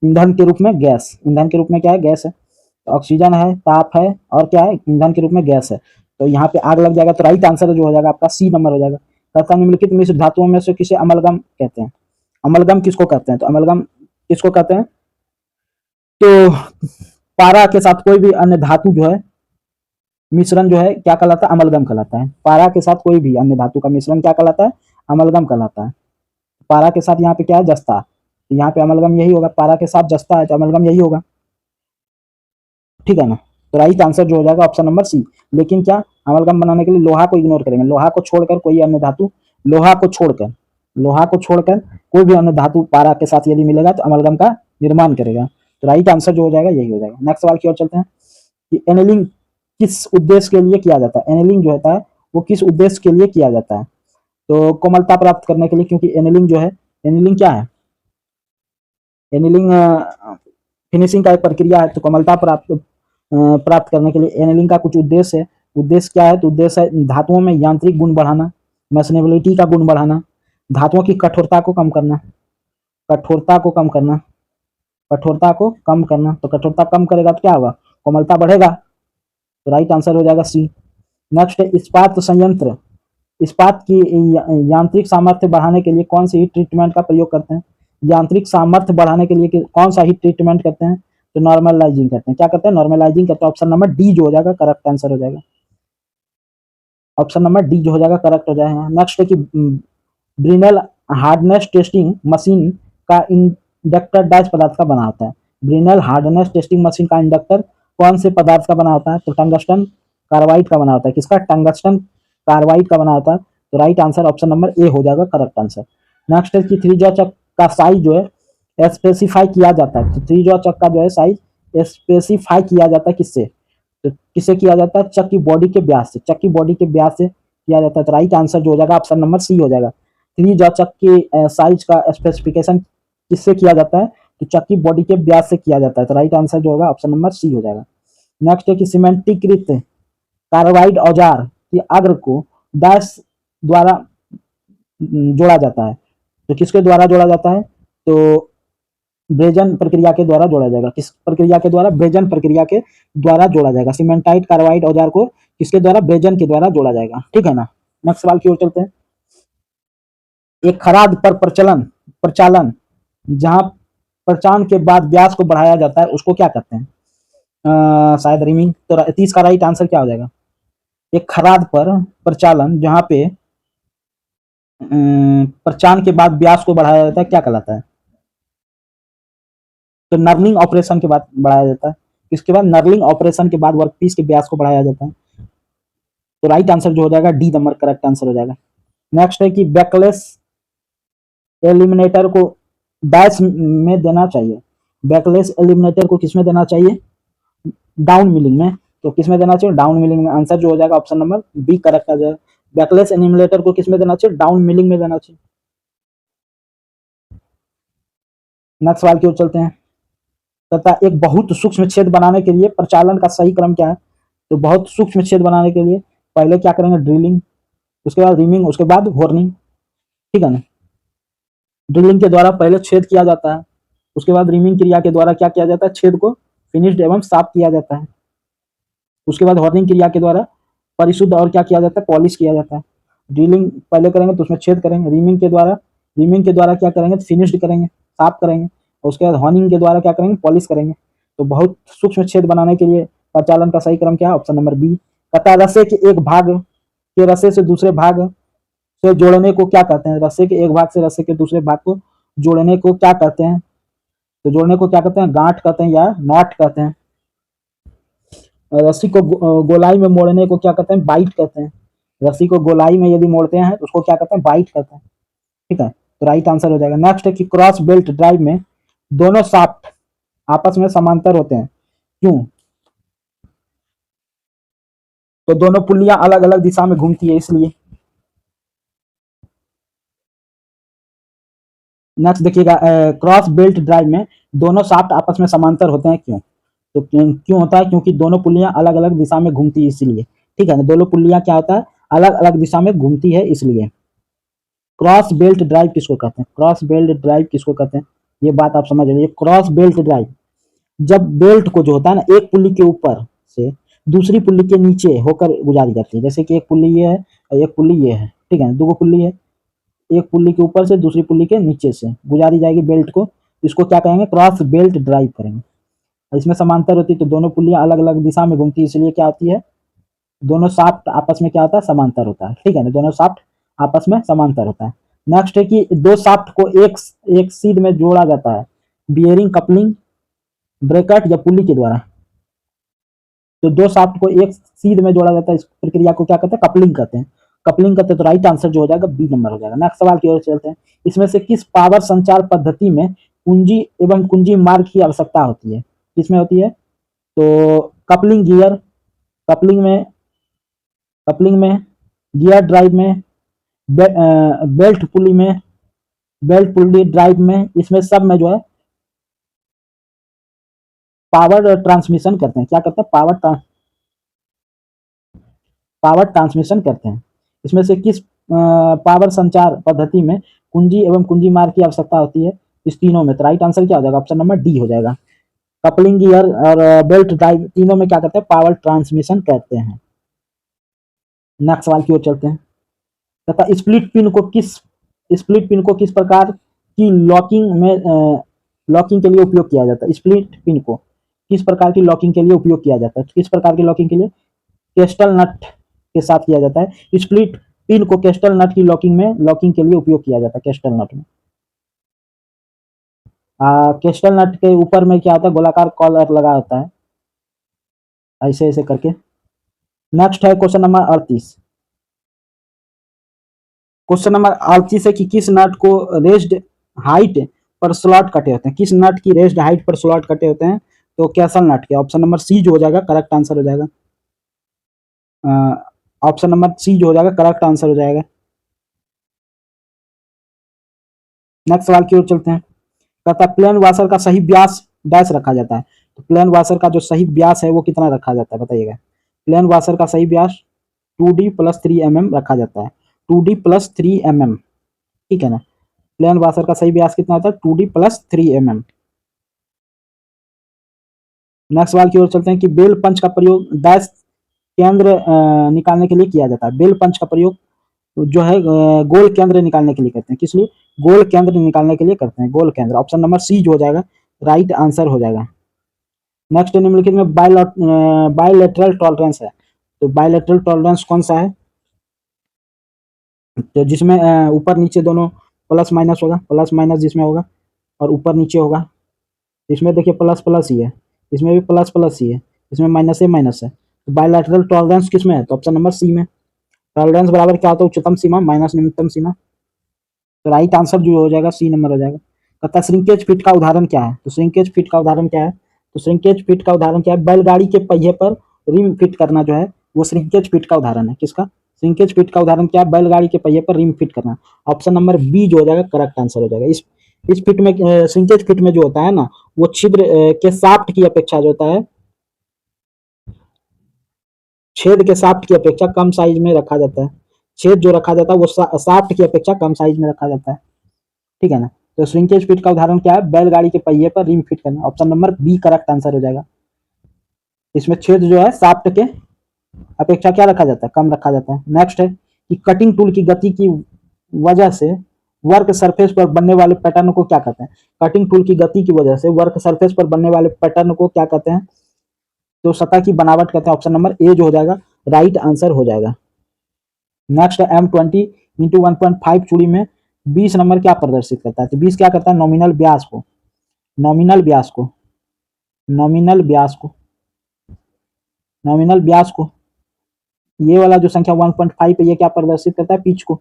ईंधन के रूप में गैस, ईंधन के रूप में क्या है? गैस है। तो ऑक्सीजन है, ताप है, और क्या है? ईंधन के रूप में गैस है। तो यहाँ पे आग लग जाएगा। तो राइट आंसर जो हो जाएगा आपका सी नंबर हो जाएगा। तथा निम्नलिखित मिश्र धातुओं में से किसे अमलगम कहते हैं? अमलगम किसको कहते हैं? तो अमलगम किसको कहते हैं? तो पारा के साथ कोई भी अन्य धातु जो है मिश्रण जो है क्या कहलाता है? अमलगम कहलाता है। पारा के साथ कोई भी अन्य धातु का मिश्रण क्या कहलाता है? अमलगम कहलाता है। पारा के साथ यहाँ पे क्या है? जस्ता। तो यहाँ पे अमलगम यही होगा। पारा के साथ जस्ता है तो अमलगम यही होगा, ठीक है ना। तो राइट आंसर जो हो जाएगा ऑप्शन नंबर सी। लेकिन क्या अमलगम बनाने के लिए लोहा को इग्नोर करेंगे। लोहा को छोड़कर कोई अन्य धातु, लोहा को छोड़कर लोहा को छोड़कर कोई भी अन्य धातु पारा के साथ यदि मिलेगा तो अमलगम का निर्माण करेगा। तो राइट आंसर जो हो जाएगा यही हो जाएगा। नेक्स्ट सवाल की ओर चलते हैं कि एनेलिंग किस उद्देश्य के लिए किया जाता है? एनेलिंग जो होता है वो किस उद्देश्य के लिए किया जाता है? तो कोमलता प्राप्त करने के लिए, क्योंकि एनेलिंग जो है, एनेलिंग क्या है? एनेलिंग फिनिशिंग का एक प्रक्रिया है। तो कोमलता प्राप्त करने के लिए एनेलिंग का कुछ उद्देश्य है। उद्देश्य क्या है? तो उद्देश्य है धातुओं में यांत्रिक गुण बढ़ाना, मैशनेबिलिटी का गुण बढ़ाना, धातुओं की कठोरता को कम करना, कठोरता को कम करना, कठोरता को कम करना। तो कठोरता कम करेगा तो क्या होगा? कोमलता बढ़ेगा। तो राइट आंसर हो जाएगा सी। नेक्स्ट है इस्पात संयंत्र इस्पात की यांत्रिक सामर्थ्य बढ़ाने के लिए कौन सी हीट ट्रीटमेंट का प्रयोग करते हैं? यांत्रिक सामर्थ्य बढ़ाने के लिए कौन सा हीट ट्रीटमेंट करते हैं? तो नॉर्मलाइजिंग करते हैं। क्या करते हैं? नॉर्मलाइजिंग करते हैं। ऑप्शन नंबर डी जो हो जाएगा करेक्ट आंसर हो जाएगा। ऑप्शन नंबर डी जो हो जाएगा करेक्ट हो जाएगा। नेक्स्ट है कि ब्रिनल हार्डनेस टेस्टिंग मशीन का इंडक्टर डैश पदार्थ का बना होता है। ब्रिनल हार्डनेस टेस्टिंग मशीन का इंडक्टर कौन से पदार्थ का बना होता है? तो टंगस्टन कार्बाइड का बना होता है। किसका? टंगस्टन कार्बाइड का बना होता है। तो right answer option number A हो जाएगा करेक्ट आंसर। नेक्स्ट है कि थ्री जॉ चक का साइज जो है स्पेसिफाई किया जाता है। तो थ्री जॉ चक का जो है साइज स्पेसिफाई किया जाता है किससे? तो किससे किया जाता है? चक की बॉडी के व्यास से। चक की बॉडी के व्यास से किया जाता है। तो राइट आंसर जो हो जाएगा ऑप्शन नंबर सी हो जाएगा। थ्री जॉ चक की साइज का स्पेसिफिकेशन किससे किया जाता है? तो चक की बॉडी के व्यास से किया जाता है। तो राइट आंसर जो होगा ऑप्शन नंबर सी हो जाएगा। नेक्स्ट है कि सीमेंटीकृत कार्बाइड औजार की अग्र को डैश द्वारा जोड़ा जाता है। तो किसके द्वारा जोड़ा जाता है? तो ब्रेजन प्रक्रिया के द्वारा जोड़ा जाएगा। किस प्रक्रिया के द्वारा? ब्रेजन प्रक्रिया के द्वारा जोड़ा जाएगा। सीमेंटाइट कार्बाइड औजार को किसके द्वारा? ब्रेजन के द्वारा जोड़ा जाएगा, ठीक है ना। नेक्स्ट सवाल की ओर चलते हैं। एक खराद पर प्रचालन जहां प्रचालन के बाद व्यास को बढ़ाया जाता है उसको क्या कहते हैं? शायद रिमिंग। तो 30 का राइट आंसर क्या हो जाएगा? एक खराद पर प्रचालन जहां पे प्रचालन के बाद व्यास को बढ़ाया जाता है क्या कहलाता है? तो नर्लिंग ऑपरेशन के बाद बढ़ाया जाता है। इसके बाद नर्लिंग ऑपरेशन के बाद वर्कपीस के व्यास को बढ़ाया जाता है। तो राइट आंसर जो हो जाएगा डी नंबर करेक्ट आंसर हो जाएगा। नेक्स्ट है कि बैकलेस एलिमिनेटर को डैश में देना चाहिए। बैकलेस एलिमिनेटर को किसमें देना चाहिए? डाउन मिलिंग में। तो किस में देना चाहिए, डाउन मिलिंग में। आंसर जो हो जाएगा ऑप्शन नंबर बी करेक्ट आ जाएगा। बैकलेस एनिमुलेटर को किस में देना चाहिए, डाउन मिलिंग में देना चाहिए। नेक्स्ट सवाल की ओर चलते हैं। तथा एक बहुत सूक्ष्म छेद बनाने के लिए प्रचालन का सही क्रम क्या है। तो बहुत सूक्ष्म छेद बनाने के लिए पहले क्या करेंगे, ड्रिलिंग, उसके बाद रिमिंग, उसके बाद होर्निंग, ठीक है ना। ड्रिलिंग के द्वारा पहले छेद किया जाता है, उसके बाद रिमिंग क्रिया के द्वारा क्या किया जाता है, छेद को फिनिश्ड एवं साफ किया जाता है। उसके बाद हॉर्निंग क्रिया के द्वारा परिशुद्ध और क्या किया जाता है, पॉलिश किया जाता है। ड्रिलिंग पहले करेंगे तो उसमें छेद करेंगे, रिमिंग के द्वारा क्या करेंगे, फिनिश्ड करेंगे, साफ करेंगे, और उसके बाद हॉर्निंग के द्वारा क्या करेंगे, पॉलिश करेंगे। तो बहुत सूक्ष्म छेद बनाने के लिए प्रचालन का सही क्रम क्या है, ऑप्शन नंबर बी। तथा रस्से के एक भाग के रस्से से दूसरे भाग से जोड़ने को क्या कहते हैं, रस्से के एक भाग से रस्से के दूसरे भाग को जोड़ने को क्या कहते हैं। तो जोड़ने को क्या कहते हैं, गांठ कहते हैं या नॉट कहते हैं। रस्सी को गोलाई में मोड़ने को क्या कहते हैं, बाइट कहते हैं। रस्सी को गोलाई में यदि मोड़ते हैं तो उसको क्या कहते हैं, बाइट कहते हैं, ठीक है। तो राइट आंसर हो जाएगा। नेक्स्ट है कि क्रॉस बेल्ट ड्राइव में दोनों शाफ्ट आपस में समांतर होते हैं, क्यों। तो दोनों पुल्लियां अलग अलग दिशा में घूमती है इसलिए। नेक्स्ट देखिएगा, क्रॉस बेल्ट ड्राइव में दोनों शाफ्ट आपस में समांतर होते हैं, क्यों। तो क्यों होता है, क्योंकि दोनों पुल्लियां अलग अलग दिशा में घूमती है इसलिए, ठीक है ना। दोनों पुल्लियां क्या होता है, अलग अलग दिशा में घूमती है इसलिए। क्रॉस बेल्ट ड्राइव किसको कहते हैं, क्रॉस बेल्ट ड्राइव किसको कहते हैं, ये बात आप समझ लीजिए। क्रॉस बेल्ट ड्राइव, जब बेल्ट को जो होता है ना, एक पुल्ली के ऊपर से दूसरी पुल्ली के नीचे होकर गुजारी जाती है। जैसे कि एक पुल्ली ये है और एक पुल्ली ये है, ठीक है, दो पुल्ली है, एक पुल्ली के ऊपर से दूसरी पुल्ली के नीचे से गुजारी जाएगी बेल्ट को, इसको क्या कहेंगे, क्रॉस बेल्ट ड्राइव करेंगे। इसमें समांतर होती है, तो दोनों पुल्लियां अलग अलग दिशा में घूमती है, इसलिए क्या होती है, दोनों शाफ्ट आपस में क्या होता है, समांतर होता है, ठीक है ना। दोनों शाफ्ट आपस में समांतर होता है। नेक्स्ट है कि दो शाफ्ट को एक सीध में जोड़ा जाता है, बियरिंग, कपलिंग, ब्रेकट या पुल्ली के द्वारा। तो दो शाफ्ट को एक सीध में जोड़ा जाता है, इस प्रक्रिया को क्या कहते हैं, कपलिंग कहते हैं। कपलिंग करते हैं, तो राइट आंसर जो हो जाएगा बी नंबर हो जाएगा। नेक्स्ट सवाल की ओर चलते हैं। इसमें से किस पावर संचार पद्धति में कुंजी एवं कुंजी मार्ग की आवश्यकता होती है, किसमें होती है। तो कपलिंग गियर, कपलिंग में कपलिंग में गियर ड्राइव में, बेल्ट पुली में, बेल्ट पुली ड्राइव में, इसमें सब में जो है पावर ट्रांसमिशन करते हैं। क्या करते हैं, पावर ट्रांसमिशन करते हैं। इसमें से किस पावर संचार पद्धति में कुंजी एवं कुंजी मार्ग की आवश्यकता होती है, इस तीनों में। तो राइट आंसर क्या हो जाएगा, ऑप्शन नंबर डी हो जाएगा। कपलिंग गियर और बेल्ट ड्राइव तीनों में क्या करते हैं, पावर ट्रांसमिशन करते हैं। नेक्स्ट सवाल की ओर चलते हैं। तथा स्प्लिट पिन को किस प्रकार की लॉकिंग के लिए उपयोग किया जाता है। स्प्लिट पिन को किस प्रकार की लॉकिंग के लिए उपयोग किया जाता है, किस प्रकार की लॉकिंग के लिए, केस्टल नट के साथ किया जाता है। स्प्लिट पिन को केस्टल नट की लॉकिंग के लिए उपयोग किया जाता है, केस्टल नट में। केस्टल नट के ऊपर में क्या होता है, गोलाकार कॉलर लगा होता है, ऐसे ऐसे करके। नेक्स्ट है क्वेश्चन नंबर 38। क्वेश्चन नंबर 38 है कि किस नट को रेस्ड हाइट पर स्लॉट कटे होते हैं, किस नट की रेस्ड हाइट पर स्लॉट कटे होते हैं। तो कैसल नट के, ऑप्शन नंबर सी जो हो जाएगा करेक्ट आंसर हो जाएगा। ऑप्शन नंबर सी जो हो जाएगा करेक्ट आंसर हो जाएगा। नेक्स्ट सवाल की ओर चलते हैं। कहता है प्लेन वाशर का सही व्यास डैश रखा जाता है। तो प्लेन वाशर का जो सही व्यास है वो कितना रखा जाता है, बताइएगा। प्लेन वाशर का सही व्यास 2D + 3 mm रखा जाता है, 2D + 3 mm, ठीक है ना। प्लेन वाशर का सही व्यास कितना होता है, 2D + 3 mm। नेक्स्ट सवाल की ओर चलते हैं कि बेल पंच का प्रयोग डैश केंद्र निकालने के लिए किया जाता है। बेल पंच का प्रयोग जो है गोल केंद्र निकालने के लिए करते हैं, किस लिए, गोल केंद्र निकालने के लिए करते हैं, गोल केंद्र। ऑप्शन नंबर सी जो हो जाएगा राइट आंसर हो जाएगा। नेक्स्ट निम्नलिखित में बायलैटरल टॉलरेंस है। तो बायलैटरल टॉलरेंस कौन सा है, तो जिसमें ऊपर नीचे दोनों प्लस माइनस होगा, प्लस माइनस जिसमें होगा और ऊपर नीचे होगा। इसमें देखिए प्लस प्लस ही है, इसमें भी प्लस प्लस ही है, इसमें माइनस है माइनस है। तो बायलैटरल टॉलरेंस किसमें है, तो ऑप्शन नंबर सी में। टॉलरेंस बराबर क्या होता है, उच्चतम सीमा माइनस निम्नतम सीमा। तो राइट आंसर जो हो जाएगा सी नंबर हो जाएगा। कहता श्रिंकेज फिट का उदाहरण क्या है। तो श्रिंकेज फिट का उदाहरण क्या है, तो श्रिंकेज फिट का उदाहरण क्या है, बैलगाड़ी के पहिए पर रिम फिट करना जो है वो श्रिंकेज फिट का उदाहरण है। किसका? श्रिंकेज फिट का उदाहरण क्या है? बैलगाड़ी के पहिए पर रिम फिट करना। ऑप्शन नंबर बी जो हो जाएगा करेक्ट आंसर हो जाएगा। इस फिट में श्रिंकेज फिट में जो होता है ना, वो छिद्र के शाफ्ट की अपेक्षा जो होता है, छेद के शाफ्ट की अपेक्षा कम साइज में रखा जाता है। छेद जो रखा जाता है वो शाफ्ट की अपेक्षा कम साइज में रखा जाता है। ठीक है ना? तो श्रिंकेज फिट का उदाहरण क्या है? बैलगाड़ी के पहिए पर रिम फिट करना। Option number B correct answer हो जाएगा। इसमें छेद जो है शाफ्ट के अपेक्षा क्या रखा जाता है? कम रखा जाता है। नेक्स्ट है कि कटिंग टूल की गति की वजह से वर्क सरफेस पर बनने वाले पैटर्न को क्या कहते हैं? कटिंग टूल की गति की वजह से वर्क सरफेस पर बनने वाले पैटर्न को क्या कहते हैं? तो सतह की बनावट कहते हैं। ऑप्शन नंबर ए जो हो जाएगा राइट आंसर हो जाएगा। नेक्स्ट है M20 इंटू 1.5 चूड़ी में 20 नंबर क्या प्रदर्शित करता है? तो 20 क्या करता है? नॉमिनल व्यास को, नॉमिनल व्यास को, नॉमिनल व्यास को, नॉमिनल व्यास को, ये वाला जो संख्या 1.5 है ये क्या प्रदर्शित करता है? पिच को।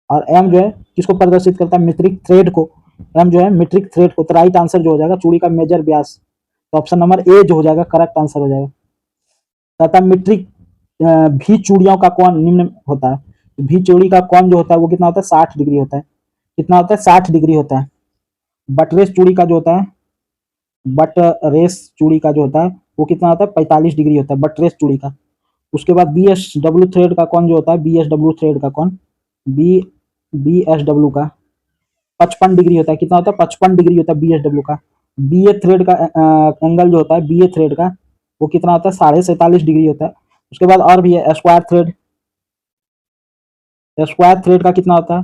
और एम जो है किसको प्रदर्शित करता है? मीट्रिक थ्रेड को। एम जो है मीट्रिक थ्रेड को। तो राइट आंसर जो हो जाएगा चूड़ी का मेजर व्यास। तो ऑप्शन नंबर ए जो हो जाएगा करेक्ट आंसर हो जाएगा। तथा मीट्रिक भी चूड़ियों का कोण निम्न होता है। भी चूड़ी का कोण जो होता है वो कितना होता है? 60 डिग्री होता है। कितना होता है? 60 डिग्री होता है। बटरेस चूड़ी का जो होता है, बट रेस चूड़ी का जो होता है वो कितना होता है? 45 डिग्री होता है बटरेस चूड़ी का। उसके बाद बी एस डब्ल्यू थ्रेड का कोण जो होता है, बी एस डब्ल्यू थ्रेड का कोण, बी बी एस डब्ल्यू का 55 डिग्री होता है। कितना होता है? 55 डिग्री होता है बी एस डब्ल्यू का। बी ए थ्रेड का एंगल जो होता है, बी ए थ्रेड का वो कितना होता है? 47.5 डिग्री होता है। उसके बाद और भी है स्क्वायर थ्रेड। स्क्वायर थ्रेड का कितना होता है?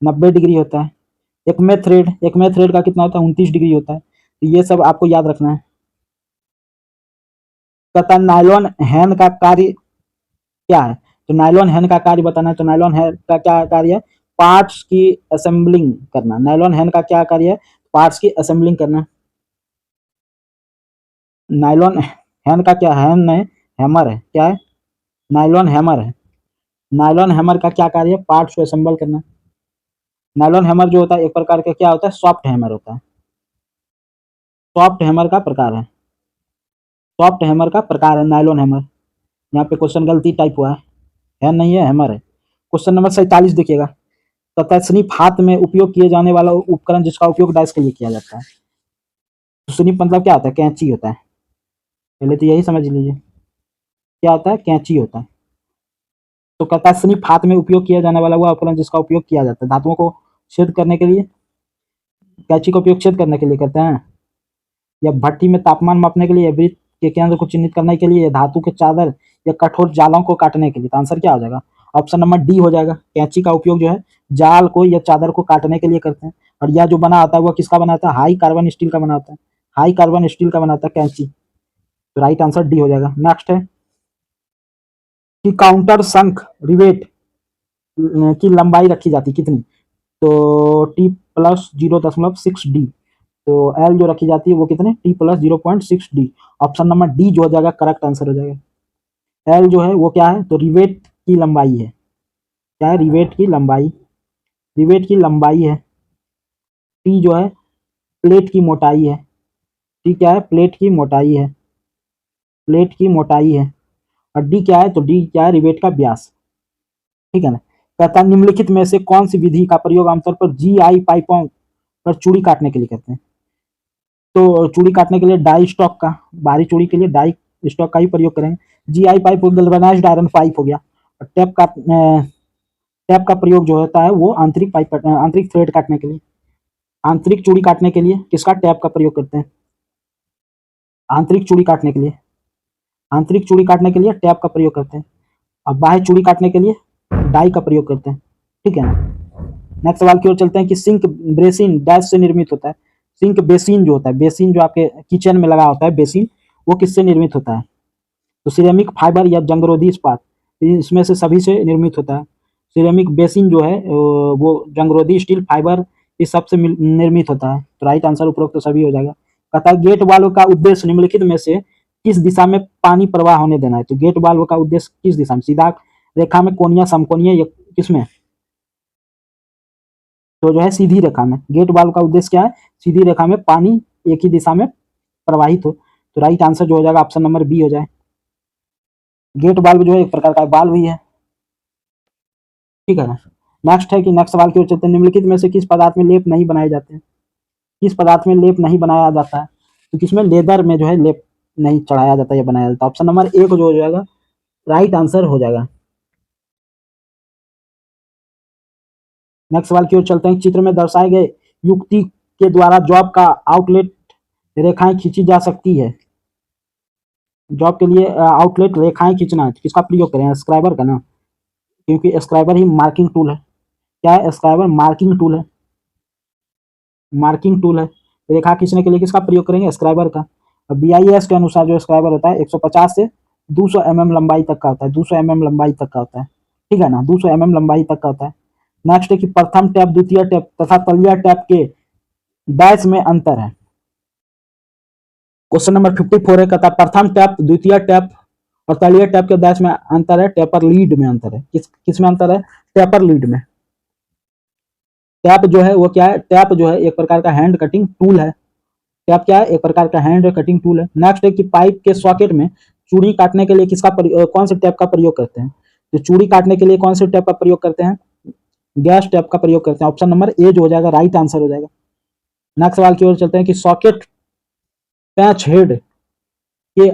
90 डिग्री होता है। एक में थ्रेड का कितना होता है? 29 डिग्री होता है। तो ये सब आपको याद रखना है। तथा नायलॉन हैंड का कार्य क्या है? तो नायलॉन हैंड का कार्य बताना है। तो नायलॉन हैंड का क्या कार्य है? पार्ट्स की असेंबलिंग करना। नायलॉन हैंड का क्या कार्य है? पार्ट्स की असेंबलिंग करना। नायलॉन हैंड का क्या? हैंड नहीं, हैमर है। क्या है? नायलॉन हैमर है। नायलॉन हैमर का क्या कार्य है? पार्ट्स को असेंबल करना। नायलॉन हैमर जो होता है एक प्रकार का क्या होता है? सॉफ्ट हैमर होता है। सॉफ्ट हैमर का प्रकार है। सॉफ्ट हैमर का प्रकार है नायलॉन हैमर। यहाँ पे क्वेश्चन गलती टाइप हुआ है नहीं है, हैमर है। क्वेश्चन नंबर 47 देखिएगा। तथा स्निप हाथ में उपयोग किए जाने वाला उपकरण जिसका उपयोग डाइस के लिए किया जाता है। तो स्निप मतलब क्या होता है? कैंची होता है। पहले तो यही समझ लीजिए क्या होता है? कैंची होता है। तो कहता है स्निप हाथ में उपयोग किया जाने वाला वह उपकरण जिसका उपयोग किया जाता है धातुओं को छेद करने के लिए। कैंची का उपयोग छेद करने के लिए करते हैं, या भट्टी में तापमान मापने के लिए, या वृत्त के केंद्र को चिन्हित करने के लिए, या धातु के चादर या कठोर जालों को काटने के लिए। तो आंसर क्या हो जाएगा? ऑप्शन नंबर डी हो जाएगा। कैंची का उपयोग जो है जाल को या चादर को काटने के लिए करते हैं। और यह जो बना आता है वह किसका बना होता है? हाई कार्बन स्टील का बना होता है। हाई कार्बन स्टील का बनाता है कैंची। तो राइट आंसर डी हो जाएगा। नेक्स्ट है कि काउंटर शंख रिवेट की लंबाई रखी जाती कितनी? तो T+0.6D। तो एल जो रखी जाती है वो कितने? T+0.6D। ऑप्शन नंबर डी जो हो जाएगा करेक्ट आंसर हो जाएगा। एल जो है वो क्या है? तो रिवेट की लंबाई है। क्या है? रिवेट की लंबाई। रिवेट की लंबाई है। टी जो है प्लेट की मोटाई है। टी क्या है? प्लेट की मोटाई है। प्लेट की मोटाई है। और डी क्या है? तो डी क्या है? रिवेट का व्यास। ठीक है ना? कहता है निम्नलिखित में से कौन सी विधि का प्रयोग आमतौर पर GI पाइपों पर चूड़ी काटने के लिए करते हैं? तो चूड़ी काटने के लिए डाई स्टॉक का, बाहरी चूड़ी के लिए डाई स्टॉक का ही प्रयोग करेंगे। GI pipe galvanised iron pipe हो गया। और टैप का प्रयोग जो होता है वो आंतरिक पाइप आंतरिक थ्रेड काटने के लिए, आंतरिक चूड़ी काटने के लिए किसका? टैप का प्रयोग करते हैं। आंतरिक चूड़ी काटने के लिए, आंतरिक चूड़ी काटने के लिए टैप का प्रयोग करते हैं। और बाह्य चूड़ी काटने के लिए डाई का प्रयोग करते हैं। ठीक है ना? नेक्स्ट सवाल की ओर चलते हैं कि सिंक बेसिन डैश से निर्मित होता है। सिंक बेसिन जो होता है, बेसिन जो आपके किचन में लगा होता है बेसिन, वो किससे निर्मित होता है? तो सिरेमिक फाइबर या जंगरोधी इस्पात, इसमें से सभी से निर्मित होता है। सिरेमिक बेसिन जो है वो जंगरोधी स्टील फाइबर इस सब से निर्मित होता है। तो राइट आंसर उपरोक्त तो सभी हो जाएगा। कहता है गेट वाल्व का उद्देश्य निम्नलिखित में से किस दिशा में पानी प्रवाह होने देना है? तो गेट वाल्व का उद्देश्य किस दिशा में? सीधा रेखा में, कोणीय, समकोणीय, या किसमें? तो जो है सीधी रेखा में। गेट वाल्व का उद्देश्य क्या है? सीधी रेखा में पानी एक ही दिशा में प्रवाहित हो। तो राइट आंसर जो हो जाएगा ऑप्शन नंबर बी हो जाए। गेट बाल्ब जो है एक प्रकार का बाल्ब ही है, ठीक है ना। नेक्स्ट है कि नेक्स्ट सवाल की ओर चलते हैं, निम्नलिखित में से किस पदार्थ में लेप नहीं बनाए जाते हैं, किस पदार्थ में लेप नहीं बनाया जाता है, तो किसमें लेदर में जो है लेप नहीं चढ़ाया जाता या बनाया जाता है। ऑप्शन नंबर ए को जो हो जाएगा राइट आंसर हो जाएगा। नेक्स्ट सवाल की ओर चलते हैं, चित्र में दर्शाए गए युक्ति के द्वारा जॉब का आउटलेट रेखाएं खींची जा सकती है। जॉब के लिए आउटलेट रेखाएं खींचना किसका प्रयोग करें, स्क्राइबर का ना, क्योंकि स्क्राइबर ही मार्किंग टूल है। क्या है स्क्राइबर, मार्किंग टूल है, मार्किंग टूल है। रेखा खींचने के लिए किसका प्रयोग करेंगे, स्क्राइबर का। BIS के अनुसार जो स्क्राइबर होता है 150 से 200 mm लंबाई तक का होता है, 200 mm लंबाई तक का होता है, ठीक है ना, 200 mm लंबाई तक का होता है। नेक्स्ट है कि प्रथम टैप, द्वितीय टैप तथा तलिया टैप के डैश में अंतर है। क्वेश्चन नंबर 54 है, कहता प्रथम टैप, द्वितीय टैप और तलिया टैप के डैश में अंतर है, टेपर लीड में अंतर है। किस में अंतर है, टेपर लीड में। टैप जो है वो क्या है, टैप जो है एक प्रकार का हैंड कटिंग टूल है। टैप क्या है, एक प्रकार का हैंड कटिंग टूल है। नेक्स्ट है कि पाइप के सॉकेट में चूड़ी काटने के लिए कौन से टैप का प्रयोग करते हैं, तो चूड़ी काटने के लिए कौन से टैप का प्रयोग करते हैं, गैस टैप का प्रयोग करते हैं। ऑप्शन नंबर ए जो हो जाएगा राइट आंसर हो जाएगा। नेक्स्ट सवाल की ओर चलते हैं कि सॉकेट पैच हेड के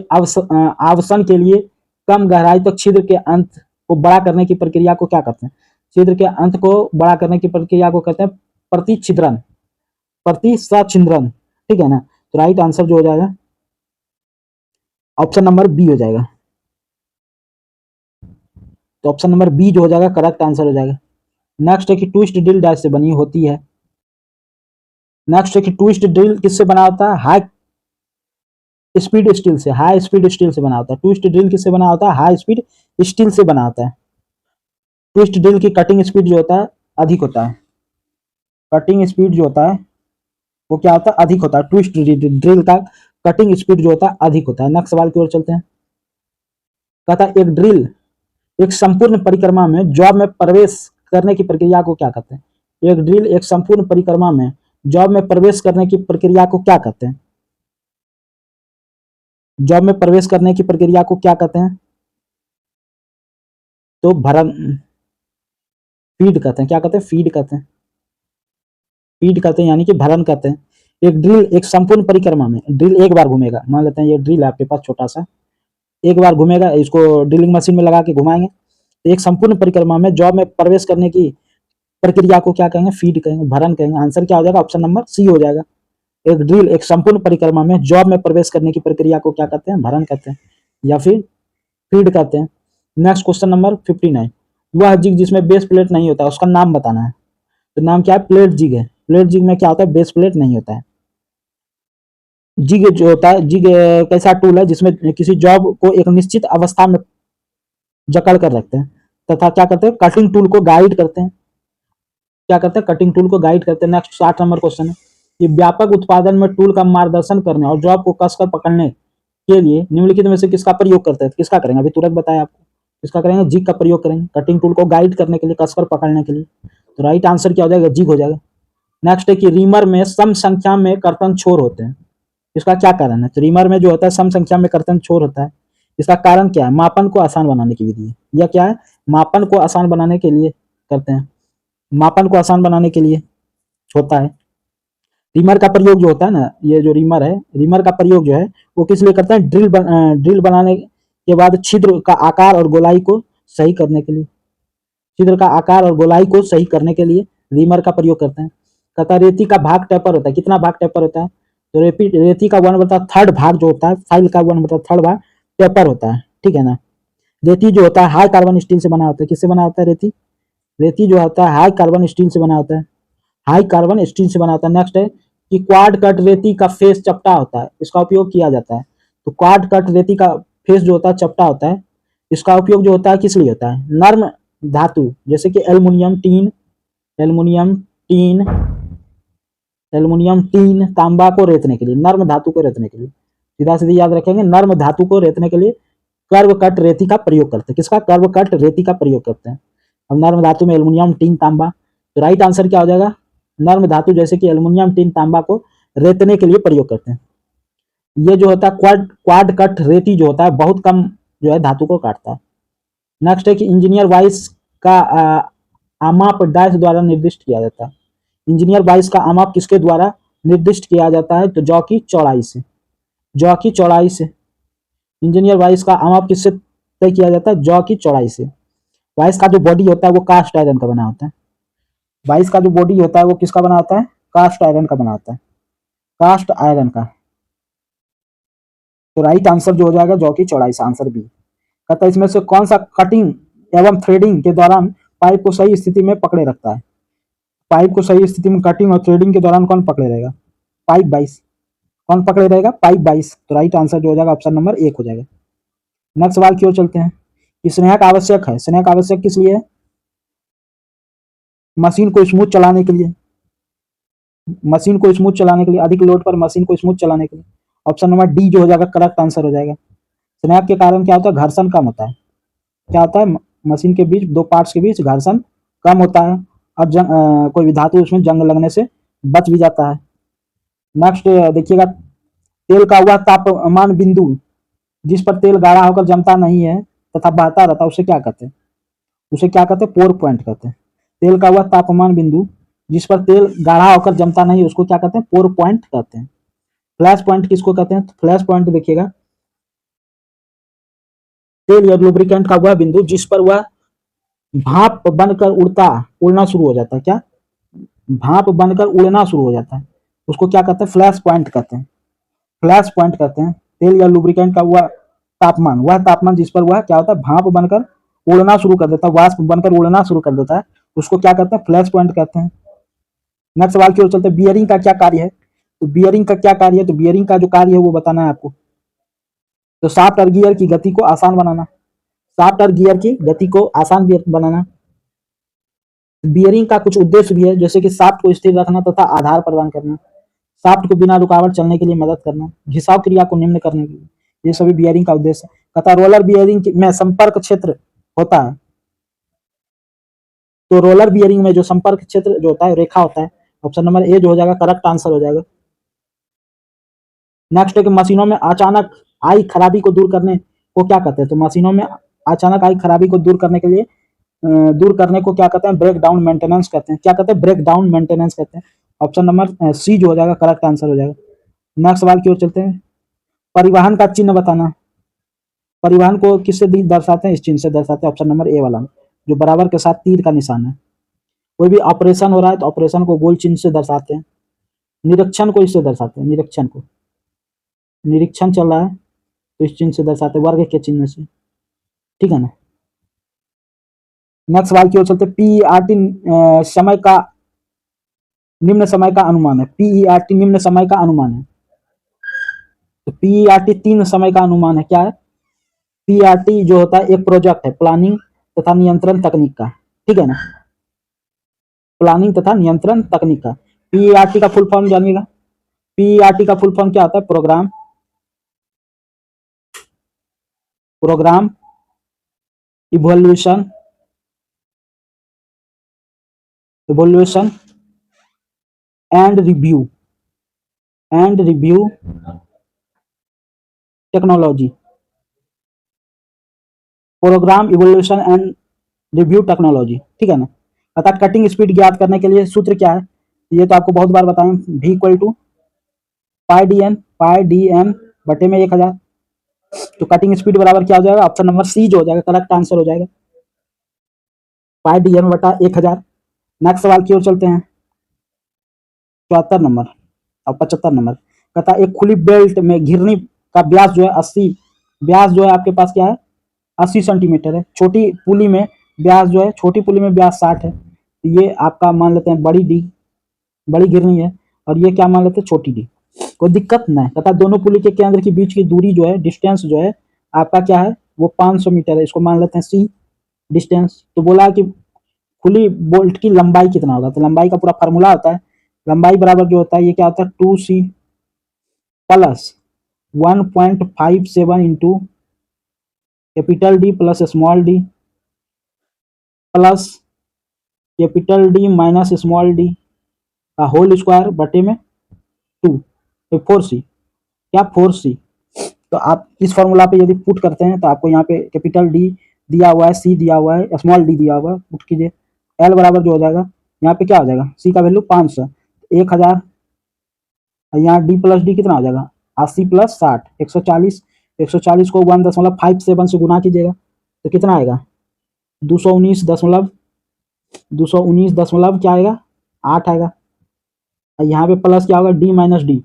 आवसन के लिए कम गहराई तक छिद्र के अंत को बड़ा करने की प्रक्रिया को क्या कहते हैं, छिद्र के अंत को बड़ा करने की प्रक्रिया को कहते हैं प्रतिछिद्रन, प्रतिसछिद्रन, ठीक है ना। तो राइट आंसर जो हो जाएगा ऑप्शन नंबर बी हो जाएगा। तो ऑप्शन नंबर बी जो हो जाएगा करेक्ट आंसर हो जाएगा। नेक्स्ट है कि ट्विस्ट ड्रिल डैश से बनी होती है। नेक्स्ट है कि ट्विस्ट ड्रिल किससे बना होता है, हाई स्पीड स्टील से, हाई स्पीड स्टील से बना होता है। ट्विस्ट ड्रिल किससे बना होता है, हाई स्पीड स्टील से बना होता है। ट्विस्ट ड्रिल की कटिंग स्पीड जो होता है अधिक होता है, कटिंग स्पीड जो होता है वो क्या होता है, अधिक होता है। ट्विस्ट ड्रिल का कटिंग स्पीड जो होता है अधिक होता है। नेक्स्ट सवाल की ओर चलते हैं, कहता है एक ड्रिल एक संपूर्ण परिक्रमा में जॉब में प्रवेश करने की प्रक्रिया को क्या कहते हैं, एक ड्रिल एक संपूर्ण परिक्रमा में जॉब में प्रवेश करने की प्रक्रिया को क्या कहते हैं, जॉब में प्रवेश करने की प्रक्रिया को क्या कहते हैं, तो भरण, फीड कहते हैं। क्या कहते हैं, फीड कहते हैं, फीड कहते हैं यानी कि भरण कहते हैं। एक ड्रिल एक संपूर्ण परिक्रमा में, ड्रिल एक बार घूमेगा, मान लेते हैं ये ड्रिल है आपके पास छोटा सा, एक बार घूमेगा, इसको ड्रिलिंग मशीन में लगा के घुमाएंगे, तो एक संपूर्ण परिक्रमा में जॉब में प्रवेश करने की प्रक्रिया को क्या कहेंगे, फीड कहेंगे, भरण कहेंगे। आंसर क्या हो जाएगा, ऑप्शन नंबर सी हो जाएगा। एक ड्रिल एक संपूर्ण परिक्रमा में जॉब में प्रवेश करने की प्रक्रिया को क्या कहते हैं, भरण कहते हैं या फिर फीड कहते हैं। नेक्स्ट क्वेश्चन नंबर 59, वह जिग जिसमें बेस प्लेट नहीं होता उसका नाम बताना है। तो नाम क्या है, प्लेट जिग है। प्लेट जिग में क्या होता है, बेस प्लेट नहीं होता है। जिग जो होता है, जिग कैसा टूल है जिसमें किसी जॉब को एक निश्चित अवस्था में जकड़ कर रखते हैं तथा क्या करते हैं, कटिंग टूल को गाइड करते हैं, क्या करते हैं, कटिंग टूल को गाइड करते हैं। नेक्स्ट 60 नंबर क्वेश्चन है कि व्यापक उत्पादन में टूल का मार्गदर्शन करने और जॉब को कसकर पकड़ने के लिए निम्नलिखित में से किसका प्रयोग करते हैं, किसका करेंगे, अभी तुरंत बताया आपको, किसका करेंगे, जिग का प्रयोग करेंगे कटिंग टूल को गाइड करने के लिए, कसकर पकड़ने के लिए। तो राइट आंसर क्या हो जाएगा, जिग हो जाएगा। नेक्स्ट है कि रीमर में सम संख्या में कर्तन छोर होते हैं, इसका क्या कारण है, तो रीमर में जो होता है सम संख्या में कर्तन छोर होता है, इसका कारण क्या है, मापन को आसान बनाने की विधि है। यह क्या है, मापन को आसान बनाने के लिए करते हैं, मापन को आसान बनाने के लिए होता है। रीमर का प्रयोग जो होता है ना, ये जो रीमर है, रीमर का प्रयोग जो है वो किस लिए करते हैं, ड्रिल बनाने के बाद छिद्र का आकार और गोलाई को सही करने के लिए, छिद्र का आकार और गोलाई को सही करने के लिए रीमर का प्रयोग करते हैं। कहता रेती का भाग टेपर होता है, कितना भाग टेपर होता है, तो रेती का 1/3 भाग जो होता है, फाइल का 1/3 भाग टेपर होता है, ठीक है ना। रेती जो होता है हाई कार्बन स्टील से बना होता है, किससे बना होता है, रेती, रेती जो होता है हाई कार्बन स्टील से बना होता है, हाई कार्बन स्टील से बना होता है। नेक्स्ट है कि क्वाड कट रेती का फेस चपटा होता है, इसका उपयोग किया जाता है। तो क्वाड कट रेती का फेस जो होता है चपटा होता है, इसका उपयोग जो होता है किस लिए होता है, नर्म धातु जैसे कि aluminium, tin, aluminium, tin, aluminium, tin, तांबा को रेतने के लिए, नर्म धातु को रेतने के लिए, सीधा सीधी याद रखेंगे, नर्म धातु को रेतने के लिए कर्व कट रेती का प्रयोग करते हैं, किसका, कर्व कट रेती का प्रयोग करते हैं। अब नर्म धातु में एल्युमिनियम, टीन, तांबा, तो राइट आंसर क्या हो जाएगा, नर्म धातु जैसे कि एल्युमिनियम, टीन, तांबा को रेतने के लिए प्रयोग करते हैं। ये जो होता है क्वाड कट रेती जो होता है बहुत कम जो है धातु को काटता है। नेक्स्ट है कि इंजीनियर वाइस का आमाप डैश द्वारा निर्दिष्ट किया जाता है। इंजीनियर वाइस का आमाप किसके द्वारा निर्दिष्ट किया जाता है? तो जौ की चौड़ाई से, जौ की चौड़ाई से। इंजीनियर वाइस का आमाप किससे तय किया जाता है? जौ की चौड़ाई से। वाइस का जो बॉडी होता है वो कास्ट आयरन का बना होता है। वाइस का जो बॉडी होता है वो किसका बना होता है? कास्ट आयरन का बना होता है, कास्ट आयरन का। तो राइट आंसर जो हो जाएगा जौ की चौड़ाई से, आंसर बी। कहता है इसमें से कौन सा कटिंग एवं थ्रेडिंग के दौरान पाइप को सही स्थिति में पकड़े रखता है? पाइप को सही स्थिति में कटिंग और थ्रेडिंग के दौरान कौन पकड़े रहेगा? पाइप बाइस। कौन पकड़े रहेगा? पाइप बाइस। तो राइट आंसर जो हो जाएगा ऑप्शन नंबर एक हो जाएगा। नेक्स्ट सवाल की ओर चलते हैं कि स्नेहक आवश्यक है। स्नेहक आवश्यक किस लिए है? मशीन को स्मूथ चलाने के लिए, मशीन को स्मूथ चलाने के लिए, अधिक लोड पर मशीन को स्मूथ चलाने के लिए। ऑप्शन नंबर डी जो हो जाएगा करेक्ट आंसर हो जाएगा। स्नेहक के कारण क्या होता है? घर्षण कम होता है। क्या होता है? मशीन के बीच दो पार्ट्स के बीच घर्षण कम होता है और कोई भी धातु उसमें जंग लगने से बच भी जाता है। नेक्स्ट देखिएगा, तेल का वह तापमान बिंदु जिस पर तेल गाढ़ा होकर जमता नहीं है तथा बहता रहता है उसे क्या कहते हैं? उसे क्या कहते हैं? पोर पॉइंट कहते हैं। तेल का वह तापमान बिंदु जिस पर तेल गाढ़ा होकर जमता नहीं है उसको क्या कहते हैं? पोर पॉइंट कहते हैं। फ्लैश पॉइंट किसको कहते हैं? तो फ्लैश पॉइंट देखिएगा, तेल या लुब्रिकेंट का वह बिंदु जिस पर वह भाप बनकर उड़ना शुरू हो जाता है। क्या? भाप बनकर उड़ना शुरू हो जाता है, उसको क्या कहते हैं? फ्लैश पॉइंट कहते हैं। फ्लैश पॉइंट कहते हैं तेल या लुब्रिकेंट का वह तापमान जिस पर वह क्या होता है? भाप बनकर उड़ना शुरू कर देता है, वाष्प बनकर उड़ना शुरू कर देता है, उसको क्या कहते हैं? फ्लैश पॉइंट कहते हैं। नेक्स्ट सवाल की ओर चलते हैं, बियरिंग का क्या कार्य है? तो बियरिंग का क्या कार्य है? तो बियरिंग का जो कार्य है वो बताना है आपको। तो शाफ्ट और गियर की गति को आसान बनाना, शाफ्ट और गियर की गति को आसान बनाना। बियरिंग का कुछ उद्देश्य भी है, जैसे कि शाफ्ट को स्थिर रखना तथा आधार प्रदान करना, शाफ्ट को बिना रुकावट चलने के लिए मदद करना, घिसाव क्रिया को निम्न करने के लिए, ये सभी बियरिंग का उद्देश्य है। तथा रोलर बियरिंग में संपर्क क्षेत्र होता है, तो रोलर बियरिंग में जो संपर्क क्षेत्र जो होता है, रेखा होता है। ऑप्शन नंबर ए जो हो जाएगा करेक्ट आंसर हो जाएगा। नेक्स्ट है कि मशीनों में अचानक आई खराबी को दूर करने को क्या कहते हैं? तो मशीनों में अचानक आई खराबी को दूर करने के लिए दूर करने को क्या कहते हैं? ब्रेक डाउन मेंटेनेंस कहते हैं। क्या कहते हैं? ब्रेक डाउन मेंटेनेंस कहते हैं। ऑप्शन नंबर सी जो हो जाएगा करेक्ट आंसर हो जाएगा। नेक्स्ट सवाल की ओर चलते हैं, परिवहन का चिन्ह बताना। परिवहन को किससे दर्शाते हैं? इस चिन्ह से दर्शाते हैं, ऑप्शन नंबर ए वाला, जो बराबर के साथ तीर का निशान है। कोई भी ऑपरेशन हो रहा है तो ऑपरेशन को गोल चिन्ह से दर्शाते हैं। निरीक्षण को इससे दर्शाते हैं, निरीक्षण को, निरीक्षण चल रहा है तो इस चिन्ह से दर्शाते हैं, वर्ग के चिन्ह से। ठीक है ना। नेक्स्ट सवाल की ओर चलते, पीईआरटी समय का निम्न समय का अनुमान है। पीईआरटी निम्न समय का अनुमान है। तो पीईआरटी तीन समय का अनुमान है। क्या है? पीईआरटी जो होता है एक प्रोजेक्ट है प्लानिंग तथा नियंत्रण तकनीक का। ठीक है ना, प्लानिंग तथा नियंत्रण तकनीक का। पीईआरटी का फुल फॉर्म जानिएगा। पीईआरटी का फुल फॉर्म क्या होता है? Programme programme evolution evolution and review technology. Programme evolution and review technology. ठीक है ना। अर्थात कटिंग स्पीड ज्ञात करने के लिए सूत्र क्या है? ये तो आपको बहुत बार बताएं, v equal to pi D N बटे में 1000। तो कटिंग स्पीड बराबर क्या हो जाएगा? ऑप्शन नंबर सी जो हो जाएगा करेक्ट आंसर हो जाएगा, पाई डी एन बटा 1000। नेक्स्ट सवाल की ओर चलते हैं, 74 नंबर और 75 नंबर। कहता एक खुली बेल्ट में घिरनी का व्यास जो है 80, व्यास जो है आपके पास क्या है? 80 सेंटीमीटर है। छोटी पुली में व्यास जो है, छोटी पुली में व्यास 60 है। तो ये आपका मान लेते हैं बड़ी डी, बड़ी घिरनी है, और ये क्या मान लेते हैं? छोटी डी। कोई दिक्कत नहीं। तथा दोनों पुली के केंद्र के बीच की दूरी जो है, डिस्टेंस जो है आपका क्या है? वो 500 मीटर है। इसको मान लेते हैं सी डिस्टेंस। तो बोला कि खुली बोल्ट की लंबाई कितना होगा? तो लंबाई का पूरा फार्मूला होता है, लंबाई बराबर जो होता है ये क्या होता है? 2c plus 1.57 into capital D plus small D plus capital D minus small D का होल स्क्वायर बटे में 2, 4c। क्या? 4c। तो आप इस फॉर्मूला पे यदि पुट करते हैं तो आपको यहाँ पे कैपिटल डी दिया हुआ है, सी दिया हुआ है, स्मॉल डी दिया हुआ है, पुट कीजिए। एल बराबर जो हो जाएगा यहाँ पे क्या हो जाएगा, सी का वैल्यू 500, 1000, यहाँ डी प्लस डी कितना हो जाएगा 80 प्लस 60, 140, 140 को 1.57 से गुना कीजिएगा तो कितना आएगा 219 क्या आएगा 8 आएगा। यहाँ पे प्लस क्या होगा D minus D,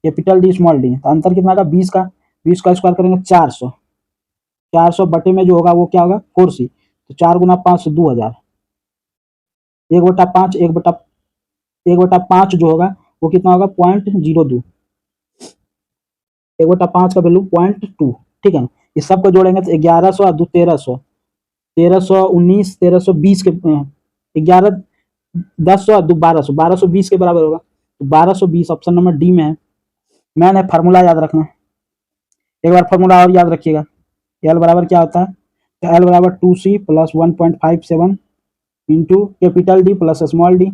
capital D small D, तो अंतर कितना आएगा 20 का, 20 का स्क्वायर करेंगे 400, 400 बटे में जो होगा वो क्या होगा 4c, तो 4 गुना 5 2000, 1/5 1/5 जो होगा वो कितना होगा 0.02, 1/5 का वैल्यू 0.2, ठीक है ना। इस सब को जोड़ेंगे तो 1100 और 2 1300, 1319 1320 के 11 1000 और 2 1200, 1220 के बराबर होगा, तो 1220 ऑप्शन नंबर डी में है। मैंने फार्मूला याद रखना, एक बार फार्मूला और याद रखिएगा। एल बराबर क्या होता है, तो एल बराबर 2c plus 1.57 into capital D plus small D,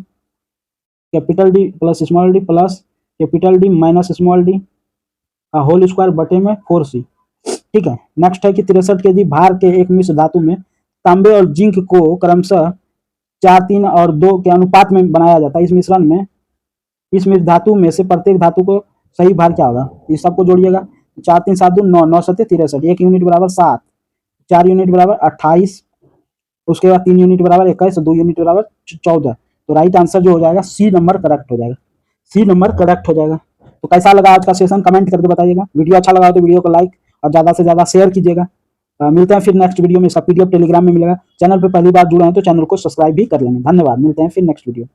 capital D plus small D plus capital D minus small D का होल स्क्वायर बटे में 4c, ठीक है। नेक्स्ट है कि 63 kg भार के एक मिश्र धातु में तांबे और जिंक को क्रमशः 4, 3 और 2 के अनुपात में बनाया जाता है। इस मिश्रण में इस मिश्र धातु में से प्रत्येक धातु को सही भार क्या होगा, इस सबको जोड़िएगा, 4 3 7 2 9, 9 7 63, 1 यूनिट बराबर 7, 4 यूनिट बराबर 28, उसके बाद 3 यूनिट बराबर 21, 2 यूनिट बराबर 14, तो राइट आंसर जो हो जाएगा सी नंबर करेक्ट हो जाएगा, सी नंबर करेक्ट हो जाएगा। तो कैसा लगा आज का सेशन कमेंट करके बताइएगा, वीडियो अच्छा लगा तो वीडियो को लाइक और ज़्यादा से ज़्यादा शेयर कीजिएगा। मिलते हैं फिर नेक्स्ट वीडियो में, इसका PDF टेलीग्राम में मिलेगा। चैनल पर पहली बार जुड़े हैं तो चैनल को सब्सक्राइब भी कर लेंगे। धन्यवाद, मिलते हैं फिर नेक्स्ट वीडियो।